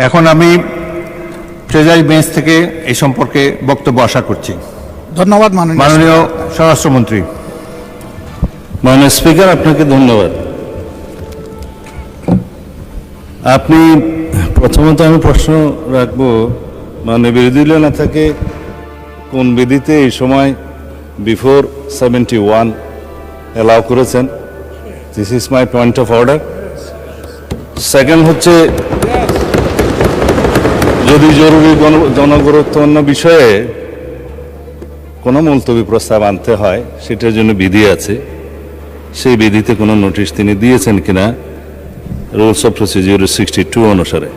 এখন আমি treasury bench থেকে এই সম্পর্কে বক্তব্য আশা করছি। ধন্যবাদ মাননীয় স্বরাষ্ট্রমন্ত্রী। মাননীয় স্পিকার, আপনাকে ধন্যবাদ। আপনি প্রথমত আমি প্রশ্ন রাখব, মানে বিরোধী দলীয় নেতাকে কোন বিধিতে এই সময় বিফোর 71 অ্যালাউ করেছেন? This is my point of order. Second হচ্ছে, যদি জরুরি জনগুরুত্বপূর্ণ বিষয়ে কোনো মুলতবি প্রস্তাব আনতে হয় সেটার জন্য বিধি আছে, সেই বিধিতে কোনো নোটিশ তিনি দিয়েছেন কিনা রুলস অফ প্রসিডিউর 62 অনুসারে।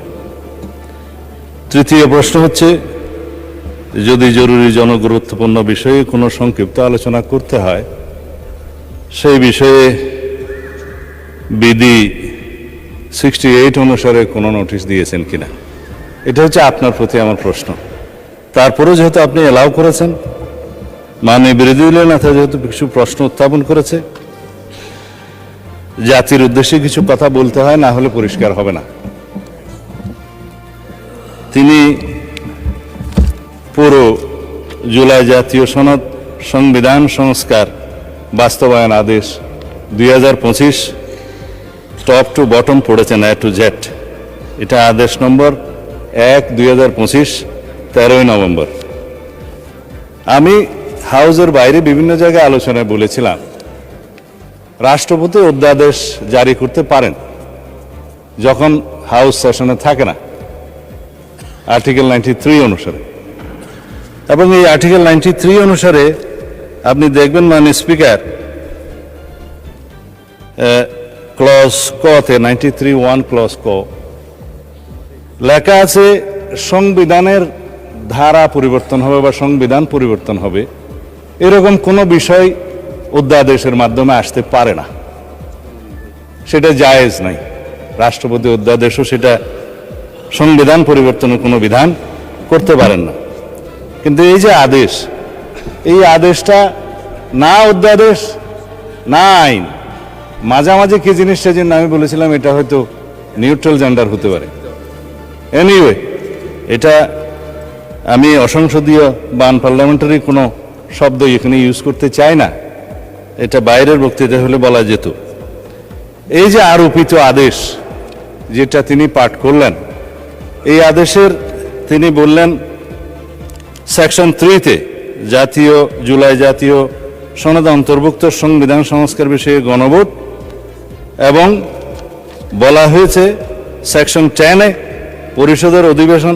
তৃতীয় প্রশ্ন হচ্ছে, যদি জরুরি জনগুরুত্বপূর্ণ বিষয়ে কোনো সংক্ষিপ্ত আলোচনা করতে হয় সেই বিষয়ে বিধি 68 অনুসারে কোনো নোটিশ দিয়েছেন কিনা, এটা হচ্ছে আপনার প্রতি আমার প্রশ্ন। তারপরেও যেহেতু আপনি এলাও করেছেন, মানে বিরোধী দলীয় নেতা যেহেতু কিছু প্রশ্ন উত্থাপন করেছে, জাতির উদ্দেশ্যে কিছু কথা বলতে হয়, না হলে পরিষ্কার হবে না। তিনি পুরো জুলাই জাতীয় সনদ সংবিধান সংস্কার বাস্তবায়ন আদেশ 2025 টপ টু বটম পড়েছেন, এ টু জেড। এটা আদেশ নম্বর 1/2025, 13 নভেম্বর। আমি হাউসের বাইরে বিভিন্ন জায়গায় আলোচনায় বলেছিলাম, রাষ্ট্রপতি অধ্যাদেশ জারি করতে পারেন যখন হাউস সেশনে থাকে না, আর্টিকেল 93 অনুসারে। এবং এই আর্টিকেল 93 অনুসারে আপনি দেখবেন, মাননীয় স্পিকার, ক্লজ কতে 93(1) ক্লজ ক লেখা আছে, সংবিধানের ধারা পরিবর্তন হবে বা সংবিধান পরিবর্তন হবে এরকম কোনো বিষয় অধ্যাদেশের মাধ্যমে আসতে পারে না, সেটা জায়েজ নাই। রাষ্ট্রপতি অধ্যাদেশও সেটা সংবিধান পরিবর্তনের কোনো বিধান করতে পারেন না। কিন্তু এই যে আদেশ, এই আদেশটা না অধ্যাদেশ না আইন, মাঝামাঝি কি জিনিস, সেজন্য আমি বলেছিলাম এটা হয়তো নিউট্রাল জেন্ডার হতে পারে। এনিওয়ে, এটা আমি অসংসদীয় বা আনপার্লামেন্টারি কোনো শব্দ এখানে ইউজ করতে চাই না, এটা বাইরের বক্তৃতা হলে বলা যেত। এই যে আরোপিত আদেশ যেটা তিনি পাঠ করলেন, এই আদেশের তিনি বললেন সেকশন 3-তে জুলাই জাতীয় সনদে অন্তর্ভুক্ত সংবিধান সংস্কার বিষয়ে গণভোট, এবং বলা হয়েছে সেকশন 10-এ পরিষদের অধিবেশন